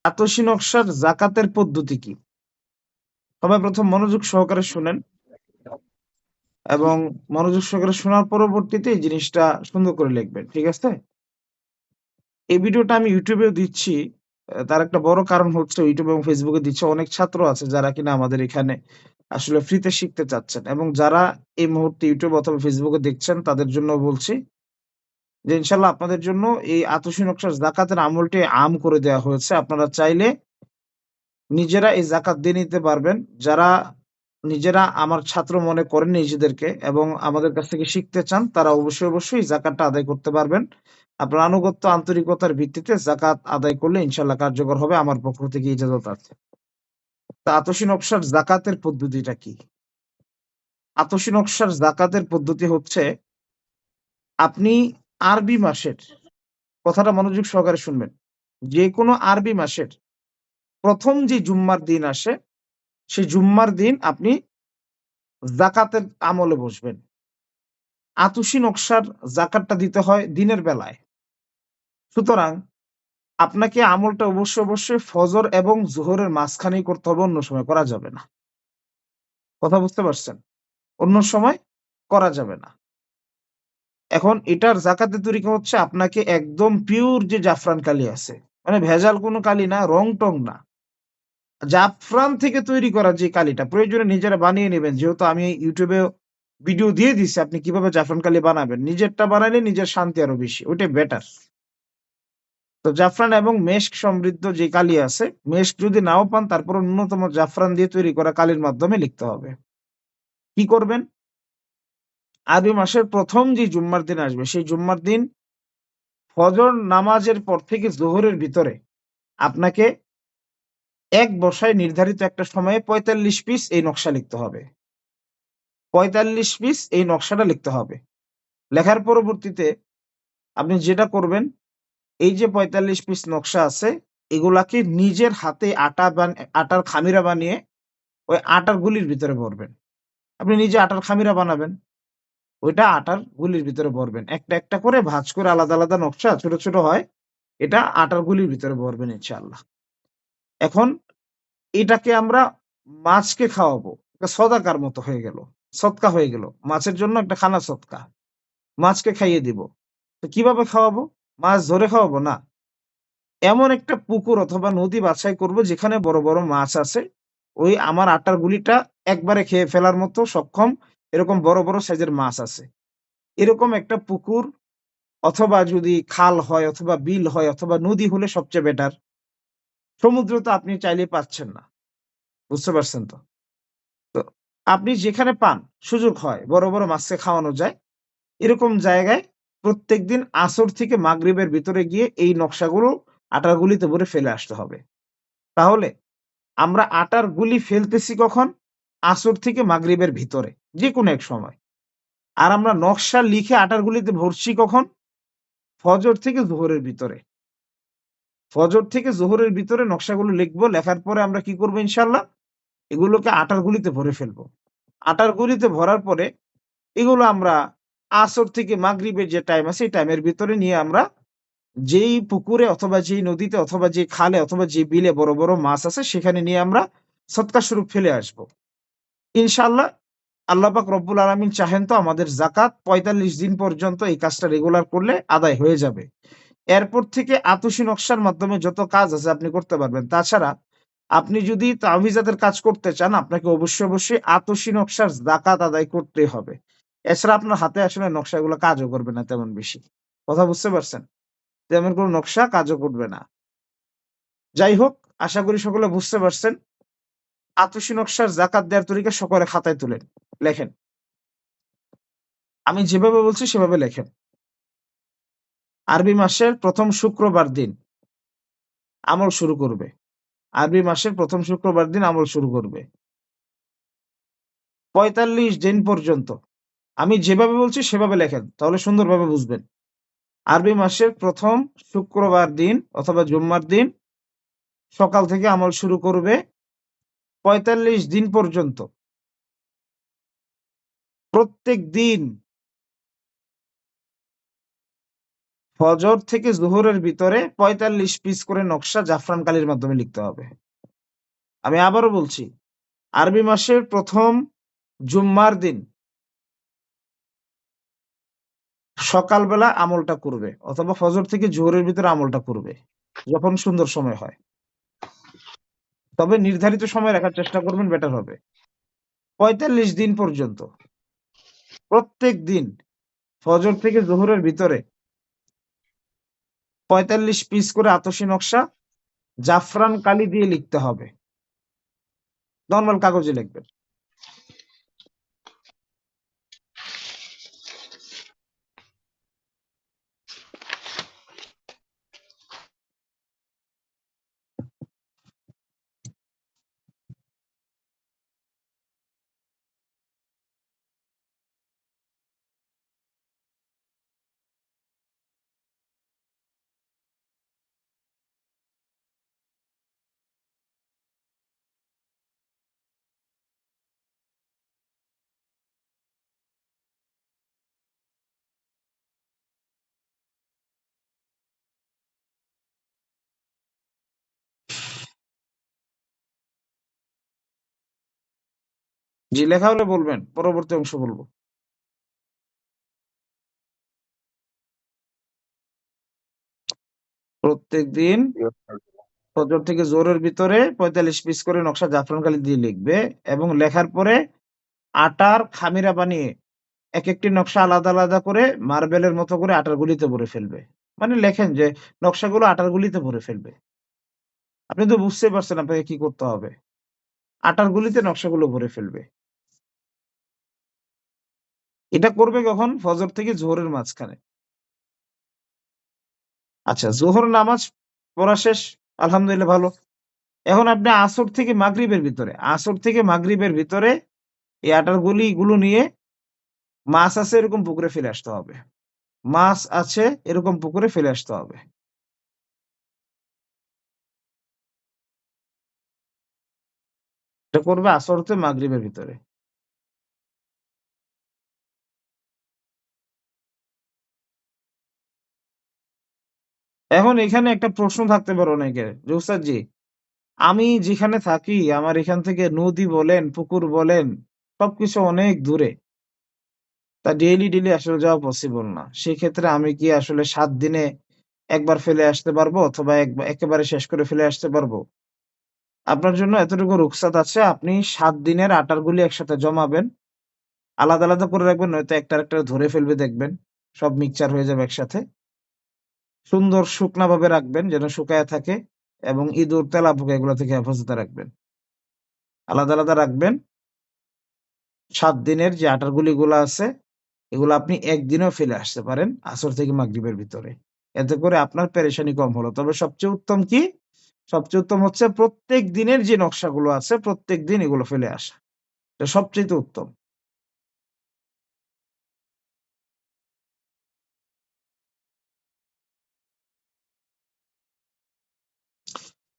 আতশী নকশার যাকাতের পদ্ধতি কি? সবাই প্রথম মনোযোগ সহকারে শুনেন এবং মনোযোগ সহকারে শোনার পরবর্তীতে এই জিনিসটা সুন্দর করে লিখবেন। ঠিক আছে? এই ভিডিওটা আমি YouTube এও দিচ্ছি। তার একটা বড় কারণ হচ্ছে YouTube এবং Facebook এ দিচ্ছে অনেক ছাত্র আছে যারা কিনা আমাদের এখানে আসলে ফ্রিতে শিখতে চাচ্ছেন এবং যারা এই মুহূর্তে YouTube অথবা Facebook এ দেখছেন তাদের জন্য বলছি যে ইনশাআল্লাহ আপনাদের জন্য এই আতশী নকশার যাকাতের আমলটি আম করে দেওয়া হয়েছে। আপনারা চাইলে নিজেরা এই যাকাত দিয়ে নিতে পারবেন। যারা নিজেরা আমার ছাত্র মনে করেন নিজেদেরকে এবং আমাদের কাছ থেকে শিখতে চান, তারা অবশ্যই যাকাতটা আদায় করতে পারবেন। আপনার আনুগত্য আন্তরিকতার ভিত্তিতে যাকাত আদায় করলে ইনশাআল্লাহ কার্যকর হবে। আমার পক্ষ থেকে ইজাজত আছে। তো আতশী নকশার যাকাতের পদ্ধতিটা কি? আতশী নকশার যাকাতের পদ্ধতি হচ্ছে আপনি আরবি মাসের, কথাটা মনোযোগ সহকারে শুনবেন। যেকোনো আরবি মাসের ১ম যে জুম্মার দিন আসে, সেই জুম্মার দিন আপনি যাকাতের আমলে বসবেন। আতশী নকশার যাকাতটা দিতে হয় দিনের বেলায়। সুতরাং আপনাকে আমলটা অবশ্যই ফজর এবং যোহরের মাঝখানেই করতে হবে, অন্য সময় করা যাবে না। কথা বুঝতে পারছেন? অন্য সময় করা যাবে না। এখন এটার যাকাতের তরিকা হচ্ছে আপনাকে একদম পিওর যে জাফরান কালি আছে, মানে ভেজাল কোনো কালি না, রং-টং না। জাফরান থেকে তৈরি করা যে কালিটা প্রয়োজনে নিজেরা বানিয়ে নিবেন। যেহেতু আমি YouTube এও ভিডিও দিয়ে দিছি আপনি কিভাবে জাফরান কালি বানাবেন। নিজেরটা বানাইলে নিজের শান্তি আরো বেশি। ওইটাই বেটার। তো জাফরান এবং মেশক সমৃদ্ধ যে কালি আছে, মেশক যদি নাও পান তারপরেও ন্যূনতম জাফরান দিয়ে তৈরি করা কালির মাধ্যমে লিখতে হবে। কি করবেন? আরবি মাসের ১ম যে জুম্মার দিন আসবে, সেই জুম্মার দিন ফজর নামাজের পর থেকে যোহরের ভিতরে আপনাকে এক বসায় নির্ধারিত একটা সময়ে ৪৫ পিস এই নকশা লিখতে হবে। ৪৫ পিস এই নকশাটা লিখতে হবে। লেখার পরবর্তীতে আপনি যেটা করবেন, এই যে ৪৫ পিস নকশা আছে, এগুলাকে নিজের হাতে আটার খামিরা বানিয়ে ওই আটার গুলির ভিতরে ভরবেন। আপনি নিজে আটার খামিরা বানাবেন। ওইটা আটার গুলির ভিতরে ভরবেন। একটা করে ভাঁজ করে আলাদা নকশা ছোট হয়। এটা আটার গুলির ভিতরে ভরবেন ইনশাআল্লাহ। এখন এটাকে আমরা মাছকে খাওয়াবো। এটা সদাকার মতো হয়ে গেল। সদকা হয়ে গেল। মাছের জন্য একটা খানা সদকা। মাছকে খাইয়ে দিব। তো কিভাবে খাওয়াবো? মাছ ধরে খাওয়াবো? না। এমন একটা পুকুর অথবা নদী বাছাই করব যেখানে বড় মাছ আছে। ওই আমার আটার গুলিটা একবারে খেয়ে ফেলার মতো সক্ষম এরকম বড় সাইজের মাছ আছে। এরকম একটা পুকুর অথবা যদি খাল হয় অথবা বিল হয় অথবা নদী হলে সবচেয়ে বেটার। সমুদ্র তো আপনি চাইলেই পাচ্ছেন না। বুঝতে পারছেন তো? তো আপনি যেখানে পান, সুযোগ হয় বড় মাছকে খাওয়ানো যায়। এরকম জায়গায় প্রত্যেকদিন আসর থেকে মাগরিবের ভিতরে গিয়ে এই নকশাগুলো আটার গুলিতে ভরে ফেলে আসতে হবে। তাহলে আমরা আটার গুলি ফেলতেছি কখন? আসর থেকে মাগরিবের ভিতরে, যেকোনো এক সময়। আর আমরা নকশা লিখে আটার গুলিতে ভরছি কখন? ফজর থেকে যোহরের ভিতরে। ফজর থেকে যোহরের ভিতরে নকশাগুলো লিখব। লেখার পরে আমরা কি করব ইনশাআল্লাহ? এগুলোকে আটার গুলিতে ভরে ফেলব। আটার গুলিতে ভরার পরে এগুলো আমরা আসর থেকে মাগরিবের যে টাইম আছে, এই টাইমের ভিতরে নিয়ে আমরা যেই পুকুরে অথবা যেই নদীতে অথবা যে খালে অথবা যে বিলে বড় মাছ আছে সেখানে নিয়ে আমরা সদকা স্বরূপ ফেলে আসব। ইনশাআল্লাহ আল্লাহ পাক রব্বুল আলামিন চাহেন তো আমাদের যাকাত ৪৫ দিন পর্যন্ত এই কাজটা রেগুলার করলে আদায় হয়ে যাবে। এরপর থেকে আতশী নকশার মাধ্যমে যত কাজ আছে আপনি করতে পারবেন। তাছাড়া আপনি যদি তাওহীজাতের কাজ করতে চান আপনাকে অবশ্যই আতশী নকশার যাকাত আদায় করতেই হবে। এছাড়া আপনার হাতে আসলে নকশাগুলো কাজও করবে না তেমন বেশি। কথা বুঝতে পারছেন? তেমন কোন নকশা কাজও করবে না। যাই হোক, আশা করি সকলে বুঝতে পারছেন। আতশী নকশার যাকাত দেওয়ার তরিকা সকলে খাতায় তুলেন। লেখেন। আমি যেভাবে বলছি সেভাবে লেখেন। আরবি মাসের ১ম শুক্রবার দিন আমল শুরু করবে। আরবি মাসের ১ম শুক্রবার দিন আমল শুরু করবে। ৪৫ দিন পর্যন্ত। আমি যেভাবে বলছি সেভাবে লেখেন। তাহলে সুন্দরভাবে বুঝবেন। আরবি মাসের ১ম শুক্রবার দিন অথবা জুম্মার দিন সকাল থেকে আমল শুরু করবে ৪৫ দিন পর্যন্ত। প্রত্যেক দিন ফজর থেকে জোহরের ভিতরে ৪৫ পিস করে নকশা জাফরান কালির মাধ্যমে লিখতে হবে। আমি আবারও বলছি, আরবি মাসের প্রথম জুম্মার দিন সকালবেলা আমলটা করবে, অথবা ফজর থেকে জোহরের ভিতরে আমলটা করবে, যখন সুন্দর সময় হয়। তবে নির্ধারিত সময় রাখার চেষ্টা করবেন, বেটার হবে। ৪৫ দিন পর্যন্ত প্রত্যেক দিন ফজর থেকে জোহরের ভিতরে ৪৫ পিস করে আতশী নকশা জাফরান কালি দিয়ে লিখতে হবে। নর্মাল কাগজে লিখবেন। জি, লেখা হলে বলবেন, পরবর্তী অংশ বলবো। প্রত্যেক দিন ফজর থেকে জোহরের ভিতরে ৪৫ পিস করে নকশা জাফরান কালি দিয়ে লিখবে, এবং লেখার পরে আটার খামিরা বানিয়ে এক একটি নকশা আলাদা আলাদা করে মার্বেলের মতো করে আটার গুলিতে ভরে ফেলবে। মানে লেখেন যে নকশাগুলো আটার গুলিতে ভরে ফেলবে। আপনি তো বুঝতেই পারছেন আপনাকে কি করতে হবে। আটার গুলিতে নকশাগুলো ভরে ফেলবে। এটা করবে কখন? ফজর থেকে জোহরের মাঝখানে। আচ্ছা, জোহর নামাজ পড়া শেষ, আলহামদুলিল্লাহ ভালো। এখন আপনি আসর থেকে মাগরিবের ভিতরে এই আটার গুলিগুলো নিয়ে মাছ আছে এরকম পুকুরে ফেলে আসতে হবে। মাছ আছে এরকম পুকুরে ফেলে আসতে হবে। এটা করবে আসর হতে মাগরিবের ভিতরে। এখন এখানে একটা প্রশ্ন থাকতে পারে অনেকের যে, "উস্তাদ জি, আমি যেখানে থাকি আমার এখান থেকে নদী বলেন, পুকুর বলেন সবকিছু অনেক দূরে। তা ডেইলি আসলে যাওয়া পসিবল না। সেক্ষেত্রে আমি কি আসলে ৭ দিনে একবার ফেলে আসতে পারবো, অথবা একেবারে শেষ করে ফেলে আসতে পারবো?" আপনার জন্য এতটুকু রুখসাত আছে, আপনি ৭ দিনের আটার গুলি একসাথে জমাবেন। আলাদা, আলাদা করে রাখবেন, নয়তো একটা আরেকটা ধরে ফেলবে দেখবেন। সব মিক্সচার হয়ে যাবে একসাথে। সুন্দর শুকনাভাবে রাখবেন যেন শুকায়া থাকে, এবং ইঁদুর, তেলাপোকা এগুলা থেকে হেফাজতে রাখবেন। আলাদা, আলাদা রাখবেন। ৭ দিনের যে আটার গুলিগুলা আছে, এগুলো আপনি একদিনেও ফেলে আসতে পারেন আসর থেকে মাগরিবের ভিতরে। এতে করে আপনার পেরেশানি কম হলো। তবে সবচেয়ে উত্তম কি? সবচেয়ে উত্তম হচ্ছে প্রত্যেক দিনের যে নকশাগুলো আছে, প্রত্যেকদিন এগুলো ফেলে আসা। এটা সবচাইতে উত্তম।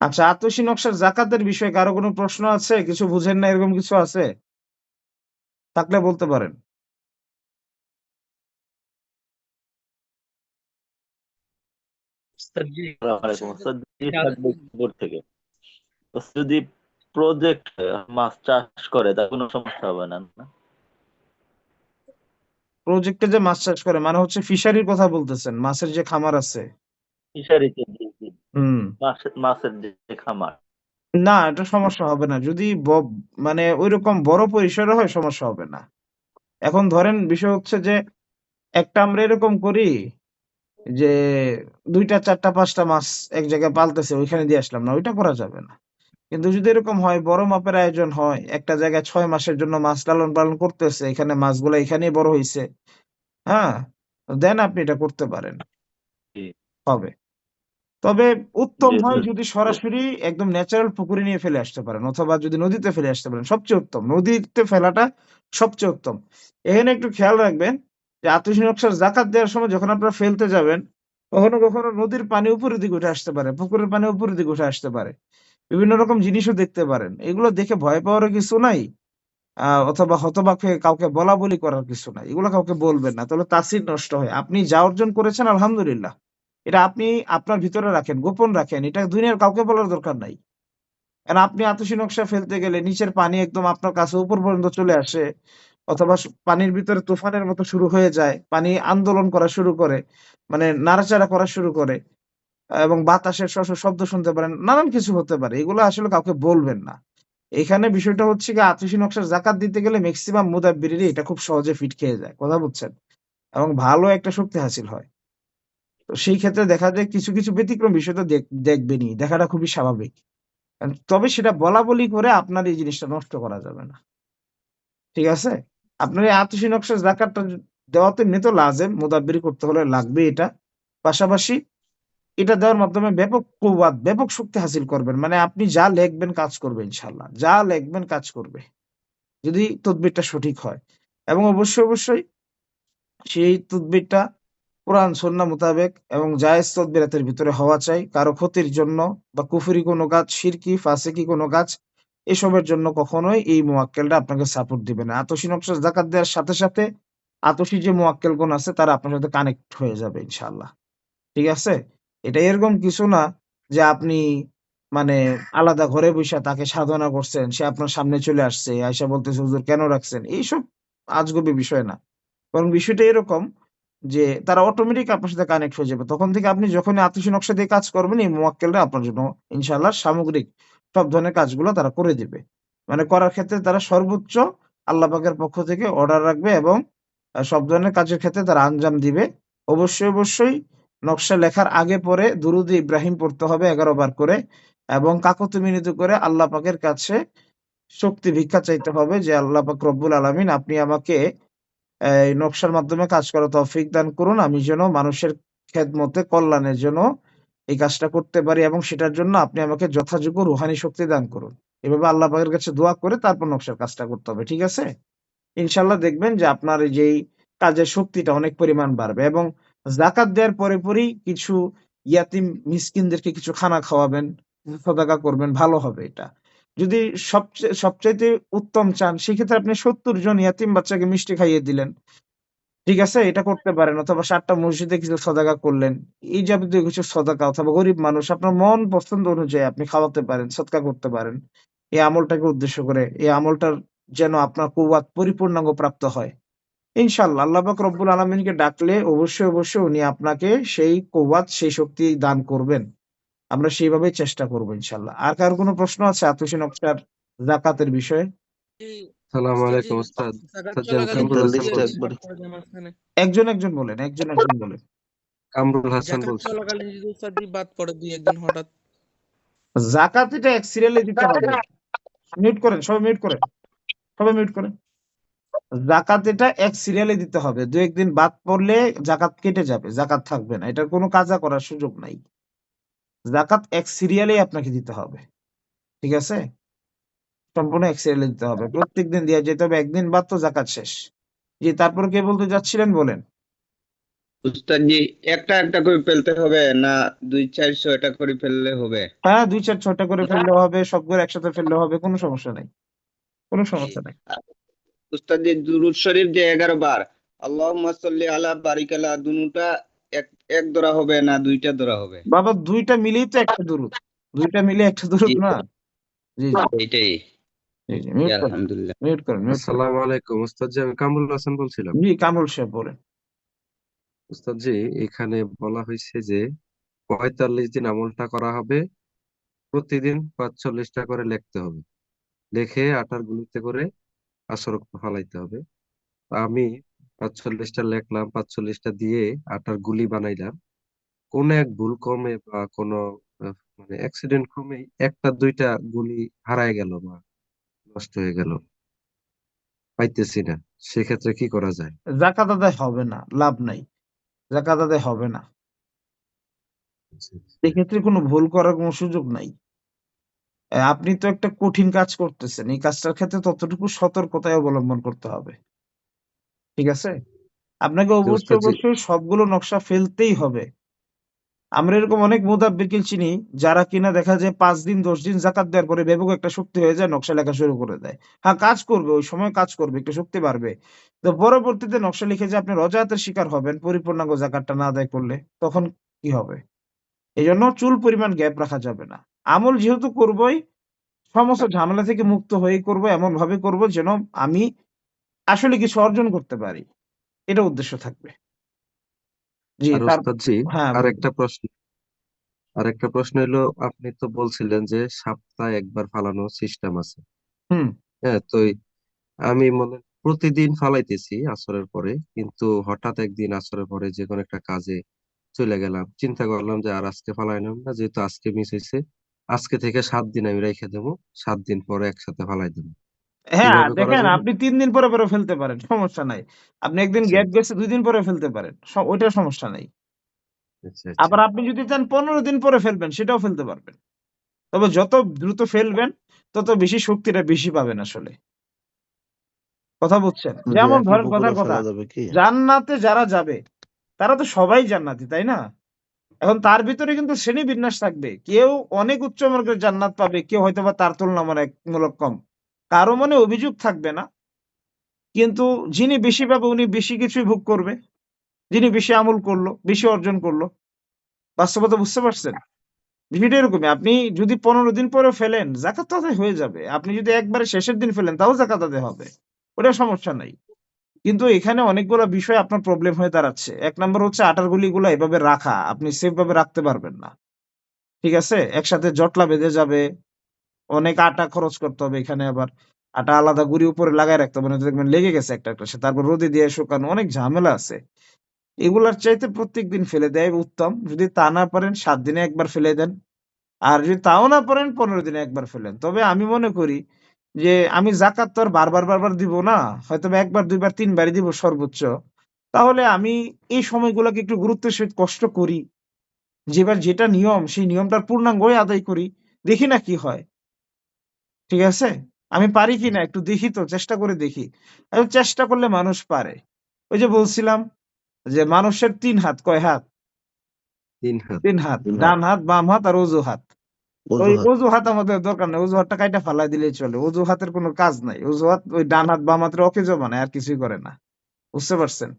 আচ্ছা, আতশী নকশার যাকাতের বিষয়ে কারো কোনো প্রশ্ন আছে? কিছু বুঝেন না এরকম কিছু আছে? থাকলে বলতে পারেন। স্যার জি, আসসালামু আলাইকুম স্যার জি, থাকবে উপর থেকে। তো যদি প্রজেক্ট মাছ চাষ করে তার কোনো সমস্যা হবে না না? প্রজেক্টে যে মাছ চাষ করে মানে হচ্ছে ফিশারির কথা বলতেছেন, মাছের যে খামার আছে? ফিশারিতে জি জি, হুম। মাছের যে খামার। না, এটা সমস্যা হবে না। যদি মানে ঐরকম বড় পরিসরে হয় সমস্যা হবে না। এখন ধরেন বিষয় হচ্ছে যে, একটা আমরা এরকম করি যে ২ টা ৪ টা ৫ টা মাছ এক জায়গায় পালতেছে, ওইখানে দিয়ে আসলাম না। ওইটা করা যাবে না। কিন্তু যদি এরকম হয়, বড় মাপের আয়োজন হয়, একটা জায়গায় ৬ মাসের জন্য মাছ লালন-পালন করতেছে, এখানে মাছগুলা এখানেই বড় হইছে, হ্যাঁ? দেন আপনি এটা করতে পারেন। জি হবে। তবে উত্তম জি হয় স্যার। যদি সরাসরি একদম ন্যাচারাল পুকুরে নিয়ে ফেলে আসতে পারেন, অথবা যদি নদীতে ফেলে আসতে পারেন সবচেয়ে উত্তম। নদীতে ফেলাটা সবচেয়ে উত্তম। এখানে একটু খেয়াল রাখবেন যে আতশী নকশার যাকাত দেওয়ার সময় যখন আপনারা ফেলতে যাবেন, কখনো, কখনো নদীর পানি উপরের দিকে উঠে আসতে পারে, পুকুরের পানি উপরের দিকে উঠে আসতে পারে। বিভিন্ন রকম জিনিসও দেখতে পারেন। এগুলো দেখে ভয় পাওয়ারও কিছু নাই। অথবা হতবাক হয়ে কাউকে বলাবলি করার কিছু নাই। এগুলো কাউকে বলবেন না। তাহলে তাসির নষ্ট হয়। আপনি যা অর্জন করেছেন আলহামদুলিল্লাহ। এটা আপনি আপনার ভিতরে রাখেন, গোপন রাখেন, এটা দুনিয়ার কাউকে বলার দরকার নাই। কারণ আপনি আতশী নকশা ফেলতে গেলে নিচের পানি একদম আপনার কাছে উপর পর্যন্ত চলে আসে, অথবা পানির ভিতরে তুফানের মতো শুরু হয়ে যায়, পানি আন্দোলন করা শুরু করে, মানে নাড়াচাড়া করা শুরু করে, এবং বাতাসের শব্দ শুনতে পারেন, নানান কিছু হতে পারে। এগুলো আসলে কাউকে বলবেন না। এখানে বিষয়টা হচ্ছে গিয়ে আতশী নকশার যাকাত দিতে গেলে ম্যাক্সিমাম মুদাব্বিরেরই এটা খুব সহজে ফিট খেয়ে যায়। কথা বুঝছেন? এবং ভালো একটা শক্তি হাসিল হয়। তো সেই ক্ষেত্রে দেখা যায় কিছু, কিছু ব্যতিক্রম বিষয় তো দেখবেনই। দেখাটা খুবই স্বাভাবিক। তবে সেটা বলাবলি করে আপনার এই জিনিসটা নষ্ট করা যাবে না। ঠিক আছে? আপনার এই আতশী নকশার যাকাতটা দেওয়া তো এমনিতেও লাজেম, মুদাব্বির করতে হলে লাগবে এটা। পাশাপাশি এটা দেওয়ার মাধ্যমে ব্যাপক কুওয়াত, ব্যাপক শক্তি হাসিল করবেন। মানে আপনি যা লেখবেন কাজ করবে ইনশাআল্লাহ। যা লেখবেন কাজ করবে। যদি তদবিরটা সঠিক হয়। এবং অবশ্যই, অবশ্যই সেই তদবিরটা কোরআন সুন্নাহ মোতাবেক এবং জায়েজ তদবিরাতের ভিতরে হওয়া চাই। কারো ক্ষতির জন্য বা কুফরি কোনো কাজ, শিরকি, ফাসিকি কোনো কাজ, এসবের জন্য কখনোই এই মুওয়াক্কেলটা আপনাকে সাপোর্ট দিবে না। আতশী নকশার যাকাত দেওয়ার সাথে, সাথে আতশী যে মুওয়াক্কেলগণ আছে তারা আপনার সাথে কানেক্ট হয়ে যাবে ইনশাআল্লাহ। ঠিক আছে? এটা এরকম কিছু না যে আপনি মানে আলাদা ঘরে বইসা তাকে সাধনা করছেন, সে আপনার সামনে চলে আসছে, আইসা বলতেছে, "হুজুর কেন রাখছেন?" এইসব আজগুবি বিষয় না। বরং বিষয়টা এরকম যে তারা অটোমেটিক আপনার সাথে কানেক্ট হয়ে যাবে। তখন থেকে আপনি যখনই আতশী নকশা দিয়ে কাজ করবেন, এই মুওয়াক্কেলরা আপনার জন্য ইনশাআল্লাহ সামগ্রিক সব ধরনের কাজগুলো তারা করে দিবে। মানে করার ক্ষেত্রে তারা সর্বোচ্চ আল্লাহ পাকের পক্ষ থেকে অর্ডার রাখবে এবং সব ধরনের কাজের ক্ষেত্রে তারা আঞ্জাম দিবে। অবশ্যই, অবশ্যই নকশা লেখার আগে পরে দুরূদে ইব্রাহিম পড়তে হবে ১১ বার করে, এবং কাকুতি মিনতি করে আল্লাহ পাকের কাছে শক্তি ভিক্ষা চাইতে হবে যে, "আল্লাহ পাক রব্বুল আলামিন, আপনি আমাকে এই নকশার মাধ্যমে কাজ করার তৌফিক দান করুন। আমি যেন মানুষের খেদমতে, কল্যাণের জন্য এই কাজটা করতে পারি, এবং সেটার জন্য আপনি আমাকে যথাযোগ্য রুহানি শক্তি দান করুন।" এভাবে আল্লাহ পাকের কাছে দোয়া করে তারপর নকশার কাজটা করতে হবে। ঠিক আছে? ইনশাআল্লাহ দেখবেন যে আপনার এই যেই কাজের শক্তিটা অনেক পরিমাণ বাড়বে, এবং যাকাত দেওয়ার পরে, পরেই কিছু ইয়াতিম মিসকিনদেরকে কিছু খানা খাওয়াবেন, সদাকা করবেন, ভালো হবে এটা। যদি সবচাইতে উত্তম চান, সেক্ষেত্রে আপনি ৭০ জন ইয়াতিম বাচ্চাকে মিষ্টি খাইয়ে দিলেন। ঠিক আছে? এটা করতে পারেন, অথবা ৭ টা মসজিদে কিছু সদাকা করলেন। এই যাবতীয় কিছু সদাকা, অথবা গরিব মানুষ আপনার মন পছন্দ অনুযায়ী আপনি খাওয়াতে পারেন, সদকা করতে পারেন। এই আমলটাকে উদ্দেশ্য করে, এই আমলটার যেন আপনার কুওয়াত পরিপূর্ণাঙ্গ প্রাপ্ত হয়। ইনশাআল্লাহ আল্লাহ পাক রব্বুল আলামিনকে ডাকলে অবশ্যই, অবশ্যই উনি আপনাকে সেই কুওয়াত, সেই শক্তি দান করবেন। আমরা সেইভাবেই চেষ্টা করব ইনশাআল্লাহ। আর কারো কোনো প্রশ্ন আছে আতশী নকশার যাকাতের বিষয়ে? জি, সালাম উস্তাদ জি, আলাইকুম উস্তাদ। যাকাত উস্তাদ জি, আমি চলাকালীন কামরুল যদি হাসান দুই লিস্টটা একদিন বলছি। একবার বাদ পড়ে যায় মাঝখানে, একজন, একজন বলেন, একজন, একজন বলেন। কামরুল হাসান যাকাত বলছি। চলাকালীন যদি উস্তাদ জি বাদ পড়ে দুই একদিন হঠাৎ, যাকাত এটা এক সিরিয়ালে দিতে হবে। মিউট করেন, সবাই মিউট করেন। সবাই মিউট করেন। যাকাত এটা এক সিরিয়ালে দিতে হবে। ২-১ দিন বাদ পড়লে যাকাত কেটে যাবে। যাকাত থাকবে না। এটার কোনো কাজা করার সুযোগ নাই। যাকাত এক সিরিয়ালেই আপনাকে দিতে হবে। ঠিক আছে? সম্পূর্ণ এক সিরিয়ালে দিতে হবে। প্রত্যেকদিন দিয়া যেতে হবে। একদিন বাদ তো যাকাত শেষ। জি, তারপর কে বলতে যাচ্ছিলেন বলেন। উস্তাদ জি, একটা একটা করে ফেলতে হবে না ২-৪০০ করে ফেললে হবে? হ্যাঁ, ২, ৪, ৬ টা করে ফেললেও হবে, সবগুলো একসাথে ফেললেও হবে। কোনো সমস্যা নাই। কোনো জি। সমস্যা নাই। উস্তাদ জি, দুরূদ শরীফ যে ১১ বার, আল্লাহুম্মা সাল্লি আলা বারিক আলা, দুটা এক এক দরা হবে না দুইটা দরা হবে? বাবা ২ টা মিলেই তো একটা দুরূদ। ২ টা মিলে একটা দুরূদ জি, না? জি, জি। এইটাই। জি, জি। জি, মিউট করেন। আলহামদুলিল্লাহ। মিউট করেন, মিউট করেন। আসসালামু আলাইকুম উস্তাদ জি, আমি কামরুল হাসান বলছিলাম। জি, কামরুল সাহেব বলেন। উস্তাদ জি, এখানে বলা হয়েছে যে ৪৫ দিন আমলটা করা হবে, প্রতিদিন ৪৫টা করে লিখতে হবে, লিখে আটার গুলিতে করে আসর ফালাইতে হবে। আমি ৪৫টা লিখলাম, ৪৫টা দিয়ে আটার গুলি বানাইলাম। কোন এক ভুল ক্রমে বা কোনো মানে অ্যাক্সিডেন্ট ক্রমে একটা দুইটা গুলি হারায় গেল বা নষ্ট হয়ে গেল, পাইতেছি না, সেক্ষেত্রে কি করা যায়? যাকাত আদায় হবে না। লাভ নাই। যাকাত আদায় হবে না। এক্ষেত্রে কোনো ভুল করার কোনো সুযোগ নাই। আপনি তো একটা কঠিন কাজ করতেছেন। এই কাজটার ক্ষেত্রে ততটুকু সতর্কতাই অবলম্বন করতে হবে। ঠিক আছে? আপনাকে যে অবশ্যই, উস্তাদ জি, অবশ্যই সবগুলো নকশা ফেলতেই হবে। আমরা এরকম অনেক মুদাব্বিরকে চিনি, যারা কিনা দেখা যায় ৫ দিন ১০ দিন যাকাত দেওয়ার পরে ব্যাপক একটা শক্তি হয়ে যায়, নকশা লেখা শুরু করে দেয়। হ্যাঁ, কাজ করবে, ওই সময় কাজ করবে, একটু শক্তি বাড়বে। তো পরবর্তীতে নকশা লিখে যে আপনি রজায়েতের শিকার হবেন পরিপূর্ণাঙ্গ যাকাতটা না আদায় করলে, তখন কি হবে? এজন্য চুল পরিমাণ গ্যাপ রাখা যাবে না। আমল যেহেতু করবই, সমস্ত ঝামেলা থেকে মুক্ত হয়েই করব, এমন ভাবে করব যেন আমি আসলে কিছু অর্জন করতে পারি। এটা উদ্দেশ্য থাকবে। জি, আর ওস্তাদজি হ্যাঁ, আর বলুন। একটা প্রশ্ন হলো, আপনি তো বলছিলেন যে সপ্তাহে একবার ফালানোর সিস্টেম আছে। হুম, হ্যাঁ, তো আমি প্রতিদিন ফালাইতেছি আসরের পরে, কিন্তু হঠাৎ একদিন আসরের পরে যে কোনো একটা কাজে চলে গেলাম, চিন্তা করলাম যে আর আজকে ফালাইলাম না, যেহেতু আজকে মিস হয়েছে, আজকে থেকে 7 দিন আমি রেখে দেবো, 7 দিন পরে একসাথে ফালাই দেবো। হ্যাঁ, এভাবে করা দেখেন যাবে? আপনি ৩ দিন পরে, পরে ফেলতে পারেন। সমস্যা নাই। আপনি একদিন আচ্ছা গ্যাপ গেছে ২ দিন পরে ফেলতে পারেন। ওইটার সমস্যা নাই। আচ্ছা আচ্ছা। আবার আপনি যদি চান ১৫ দিন পরে ফেলবেন, সেটাও ফেলতে পারবেন। তবে যত দ্রুত ফেলবেন, তত বেশি শক্তিটা বেশি পাবেন আসলে। কথা বুঝছেন? যে যেমন একই ধরেন পুকুরে কথার কথা, ফেলা যাবে কি? জান্নাতে যারা যাবে, তারা তো সবাই জান্নাতি, তাই না? এখন তার ভিতরে কিন্তু শ্রেণীবিন্যাস থাকবে। কেউ অনেক উচ্চ মার্গের জান্নাত পাবে, কেউ হয়তোবা তার তুলনামূলক কম। কারো মনে অভিযোগ থাকবে না। কিন্তু যিনি বেশি পাবে উনি বেশি কিছুই ভোগ করবে। যিনি বেশি আমল করলো, বেশি অর্জন করলো। বাস্তবতা বুঝতে পারছেন? বিষয়টা এরকমই। আপনি যদি ১৫ দিন পরে ফেলেন, যাকাত তো আদায় হয়ে যাবে। আপনি যদি একবারে শেষের দিন ফেলেন, তাও যাকাত আদায় হবে। ওটা সমস্যা নাই। কিন্তু এখানে অনেকগুলা বিষয় আপনার প্রবলেম হয়ে দাঁড়াচ্ছে। ১ নাম্বার হচ্ছে আটার গুলিগুলা এভাবে রাখা। আপনি সেফ ভাবে রাখতে পারবেন না। ঠিক আছে? একসাথে জটলা বেঁধে যাবে। অনেক আটা খরচ করতে হবে এখানে আবার। আটা আলাদা গুঁড়ি উপরে লাগায় রাখতে হবে। নয়তো দেখবেন লেগে গেছে একটা, একটা। তারপর রোদে দিয়ে শুকানো। অনেক ঝামেলা আছে। এগুলার চাইতে প্রত্যেকদিন ফেলে দেয়াই উত্তম। যদি তা না পারেন ৭ দিনে একবার ফেলে দেন। আর যদি তাও না পারেন ১৫ দিনে একবার ফেলেন। তবে আমি মনে করি যে আমি যাকাত তো আর বারবার দিব না। হয়তোবা ১ বার, ২ বার, ৩ বারই দিব সর্বোচ্চ। তাহলে আমি এই সময়গুলাকে একটু গুরুত্বের সহিত কষ্ট করি। যেবার যেটা নিয়ম সেই নিয়মটার পূর্ণাঙ্গই আদায় করি। দেখি না কি হয়। ঠিক আছে? আমি পারি কিনা একটু দেখি তো, চেষ্টা করে দেখি। চেষ্টা করলে মানুষ পারে। ওই যে বলছিলাম যে মানুষের ৩ হাত, কয় হাত? 3 হাত। ৩ হাত। তিন হাত ডান হাত, বাম হাত আর অজুহাত। ওই অজুহাত। অজুহাত আমাদের দরকার নাই। অজুহাতটা কাইটা ফালায় দিলেই চলে। অজুহাতের কোনো কাজ নাই। অজুহাত ওই ডান হাত বাম হাতের অকেজো বানায়, আর কিছুই করে না। বুঝতে পারছেন?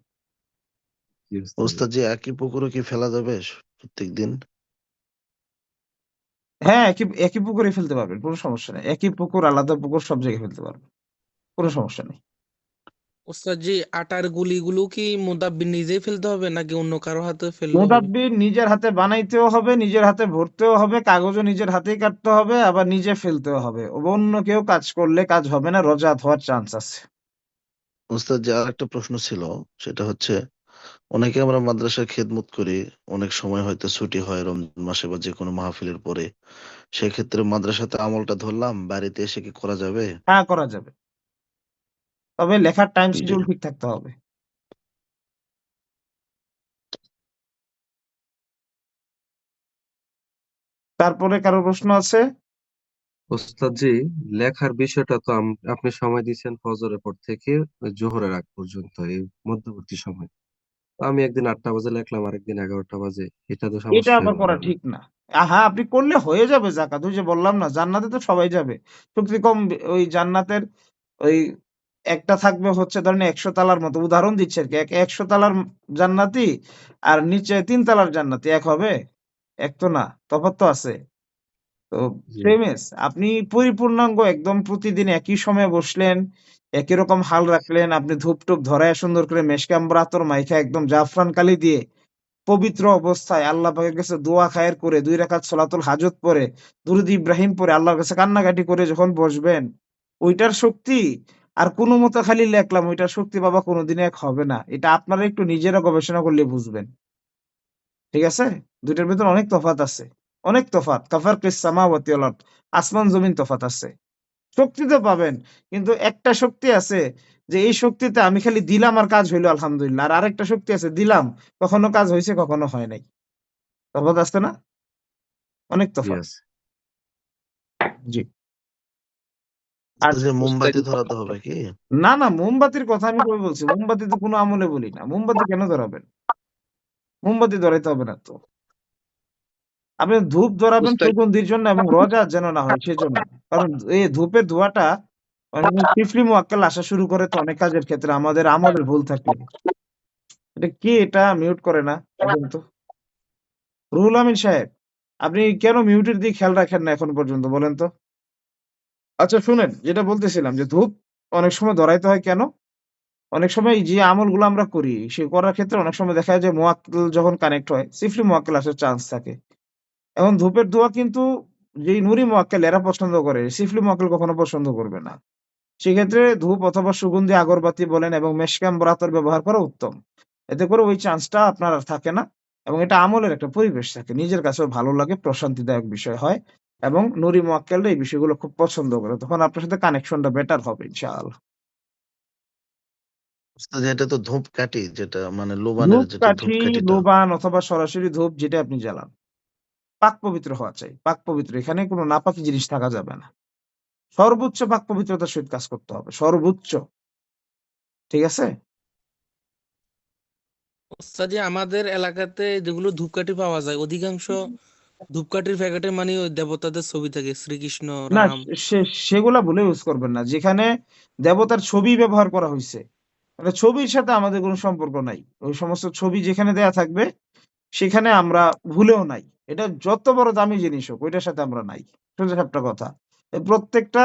জি ওস্তাদ। ওস্তাদ, যে একই পুকুরে কি ফেলা যাবে প্রত্যেকদিন? হ্যাঁ, একই পুকুরে ফেলতে পারবেন। কোনো সমস্যা নাই। একই পুকুর, আলাদা পুকুর সব জায়গায় ফেলতে পারবেন। কোনো সমস্যা নেই। ওস্তাদ জি, আটার গুলিগুলো কি মুদাব্বির নিজেই ফেলতে হবে নাকি অন্য কারো হাতে ফেললেও হবে? মুদাব্বির নিজের হাতে বানাইতেও হবে, নিজের হাতে ভরতেও হবে, কাগজও নিজের হাতেই কাটতে হবে, আবার নিজে ফেলতেও হবে। অন্য কেউ কাজ করলে কাজ হবে না, রজাত হওয়ার চান্স আছে। ওস্তাদ, যে আর একটা প্রশ্ন ছিল, সেটা হচ্ছে অনেকে আমরা মাদ্রাসায় খেদমত করি, অনেক সময় হয়তো ছুটি হয় রমজান মাসে বা যে কোনো মাহফিলের পরে, সেক্ষেত্রে মাদ্রাসাতে আমলটা ধরলাম, বাড়িতে এসে কি করা যাবে? হ্যাঁ, করা যাবে। তবে লেখার টাইম জি। শিডিউল ঠিক থাকতে হবে। তারপরে কারো প্রশ্ন আছে? ওস্তাদ জি, লেখার বিষয়টা তো আপনি সময় দিচ্ছেন ফজরের পর থেকে ওই জোহরের আগ পর্যন্ত, এই মধ্যবর্তী সময়। তো আমি একদিন 8টা বাজে লিখলাম, আরেকদিন 11টা বাজে, এটা তো এটা সমস্যা আবার হয়ে করা গেল না? ঠিক না। হ্যাঁ, আপনি করলে হয়ে যাবে যাকাত। ওই যে বললাম না, জান্নাতে তো সবাই যাবে। শক্তি কম ওই জান্নাতের ওই একটা থাকবে হচ্ছে ধরেন ১০০ তালার মতো। উদাহরণ দিচ্ছি আরকি। ১০০ তালার জান্নাতি আর নিচে ৩ তালার জান্নাতি এক হবে? এক তো না। তফাৎ তো আছে। তো জি সেমস আপনি পরিপূর্ণাঙ্গ একদম প্রতিদিন একই সময়ে বসলেন, একই রকম হাল রাখলেন। আপনি ধূপ-টুপ ধরায়া সুন্দর করে মেশকাম আতর মাইখা একদম জাফরান কালি দিয়ে পবিত্র অবস্থায় আল্লাহ পাকের কাছে দোয়া খায়ের করে ২ রাকাত সলাতুল হাজত পড়ে, দুরূদ ইব্রাহিম পড়ে আল্লাহর কাছে কান্নাকাটি করে যখন বসবেন, ওইটার শক্তি আর কোনো মতো খালি লেখলাম ওইটার শক্তি বাবা কোনদিনই এক হবে না। এটা আপনারা একটু নিজেরা গবেষণা করলে বুঝবেন। ঠিক আছে? ২ টার ভেতর অনেক তফাৎ আছে। অনেক তফাৎ। তাফারকিস সামাওয়াতি ওয়াল আরদ। আসমান জমিন তফাৎ আছে। শক্তি তো পাবেন। কিন্তু একটা শক্তি আছে যে এই শক্তিতে আমি খালি দিলাম আর কাজ হইল আলহামদুলিল্লাহ। আর আরেকটা শক্তি আছে দিলাম, কখনো কাজ হইছে, কখনো হয় নাই। তফাৎ আছে না? অনেক জি তফাৎ। আছে। জি। আর ওস্তাদ, যে মোমবাতি ওস্তাদ ধরাতে হবে কি? না, মোমবাতির কথা আমি কবে বলছি? মোমবাতি তো কোনো আমলে বলি না। মোমবাতি কেন ধরাবেন? মোমবাতি ধরাইতে হবে না তো। আপনি ধূপ ধরাবেন উস্তাদ সুগন্ধির জন্য এবং রোজা যেন না হয় সেজন্য। কারণ এই ধূপের ধোঁয়াটা অনেক সময় তিফলি মুয়াক্কেল আসা শুরু করে তো অনেক কাজের ক্ষেত্রে আমাদের আমলের ভুল থাকলে। এটা কে এটা মিউট করে না? দেখেন তো। রুহুল আমিন সাহেব, আপনি কেন মিউটের দিকে খেয়াল রাখেন না এখন পর্যন্ত বলেন তো? আচ্ছা শুনেন, যেটা বলতেছিলাম যে ধূপ অনেক সময় ধরাইতে হয় কেন? অনেক সময় যে আমলগুলো আমরা করি, সে করার ক্ষেত্রে অনেক সময় দেখা যায় যে মুয়াক্কিল যখন কানেক্ট হয়, সিফলি মুয়াক্কিল আসার চান্স থাকে। এখন ধূপের ধোঁয়া কিন্তু যেই নুরি মুয়াক্কিল এরা পছন্দ করে, সিফলি মুয়াক্কিল কখনো পছন্দ করবে না। সেক্ষেত্রে ধূপ অথবা সুগন্ধি আগরবাতি বলেন এবং মেশকাম আতর ব্যবহার করা উত্তম। এতে করে ওই চান্সটা আপনার আর থাকে না এবং এটা আমলের একটা পরিবেশ থাকে। নিজের কাছেও ভালো লাগে, প্রশান্তিদায়ক বিষয় হয় এবং নুরি মুয়াক্কিলরা এই বিষয়গুলো খুব পছন্দ করে। তখন আপনার সাথে কানেকশনটা বেটার হবে ইনশাআল্লাহ। উস্তাদ এটা তো ধূপকাঠি, যেটা মানে লোবানের যেটা ধূপকাঠি, ধূপকাঠিটা। লোবান অথবা সরাসরি ধূপ যেটা আপনি জ্বালান, পাক পবিত্র হওয়া চাই। পাক পবিত্র, এখানে কোনো নাপাকি জিনিস থাকা যাবে না। সর্বোচ্চ পাক পবিত্রতার সহিত কাজ করতে হবে। সর্বোচ্চ। ঠিক আছে? ওস্তাদ জি, আমাদের এলাকাতে যেগুলো ধূপকাঠি পাওয়া যায় অধিকাংশ ধূপকাঠির প্যাকেটে মানে ওই দেবতাদের ছবি থাকে, শ্রীকৃষ্ণ, না, রাম। সেগুলা ভুলে ইউজ করবেন না। যেখানে দেবতার ছবি ব্যবহার করা হইছে, মানে ছবির সাথে আমাদের কোনো সম্পর্ক নাই। ওই সমস্ত ছবি যেখানে দেয়া থাকবে, সেখানে আমরা ভুলেও নাই। এটা যত বড় দামি জিনিস হোক, ওইটার সাথে আমরা নাই। সোজা সাপটা কথা। প্রত্যেকটা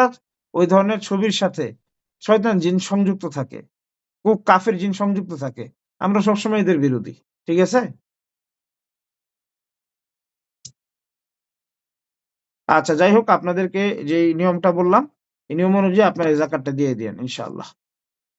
ওই ধরনের ছবির সাথে শয়তান জিন সংযুক্ত থাকে। কাফের জিন সংযুক্ত থাকে। আমরা সবসময় এদের বিরোধী। ঠিক আছে? আচ্ছা যাই হোক, আপনাদেরকে যেই নিয়মটা বললাম, এই নিয়ম অনুযায়ী আপনারা এই যাকাতটা দিয়ে দিয়েন ইনশাআল্লাহ।